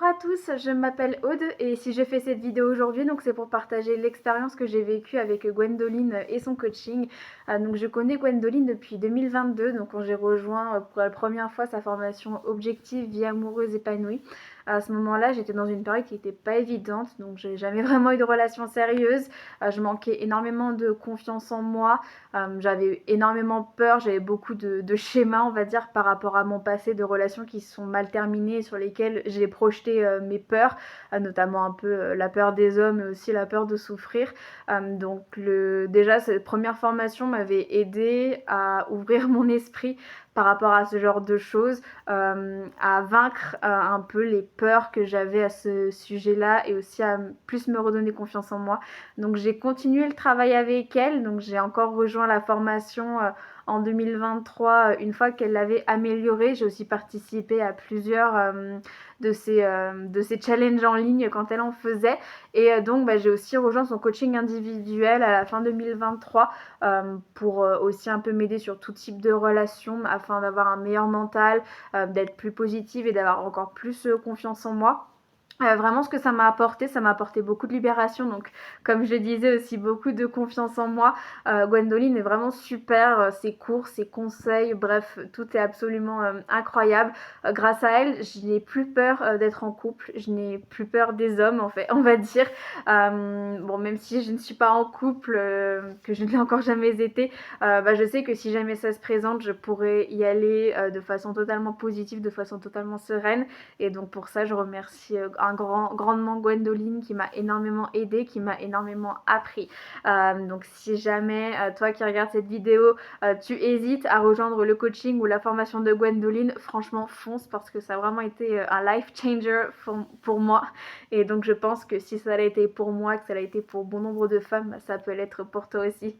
Bonjour à tous, je m'appelle Aude et si j'ai fait cette vidéo aujourd'hui, donc c'est pour partager l'expérience que j'ai vécue avec Gwendoline et son coaching. Donc je connais Gwendoline depuis 2022, donc quand j'ai rejoint pour la première fois sa formation Objectif Vie amoureuse épanouie. À ce moment-là, j'étais dans une période qui n'était pas évidente, donc j'ai jamais vraiment eu de relation sérieuse. Je manquais énormément de confiance en moi, j'avais énormément peur, j'avais beaucoup de schémas, on va dire, par rapport à mon passé de relations qui se sont mal terminées et sur lesquelles j'ai projeté mes peurs, notamment un peu la peur des hommes et aussi la peur de souffrir. Déjà, cette première formation m'avait aidé à ouvrir mon esprit par rapport à ce genre de choses, à vaincre un peu les peurs que j'avais à ce sujet-là et aussi à plus me redonner confiance en moi. Donc j'ai continué le travail avec elle, donc j'ai encore rejoint la formation en 2023 une fois qu'elle l'avait améliorée. J'ai aussi participé à plusieurs de ces challenges en ligne quand elle en faisait. Et donc j'ai aussi rejoint son coaching individuel à la fin 2023 pour aussi un peu m'aider sur tout type de relations afin d'avoir un meilleur mental, d'être plus positive et d'avoir encore plus confiance en moi. Vraiment ce que ça m'a apporté beaucoup de libération, donc comme je disais aussi beaucoup de confiance en moi. Gwendoline est vraiment super, ses cours, ses conseils, bref, tout est absolument incroyable. Grâce à elle, je n'ai plus peur d'être en couple, je n'ai plus peur des hommes en fait, on va dire. Bon, même si je ne suis pas en couple, que je ne l'ai encore jamais été, je sais que si jamais ça se présente, je pourrais y aller de façon totalement positive, de façon totalement sereine. Et donc pour ça, je remercie grandement Gwendoline qui m'a énormément aidée, qui m'a énormément appris. Donc si jamais toi qui regardes cette vidéo, tu hésites à rejoindre le coaching ou la formation de Gwendoline, franchement fonce parce que ça a vraiment été un life changer pour moi. Et donc je pense que si ça l'a été pour moi, que ça l'a été pour bon nombre de femmes, ça peut l'être pour toi aussi.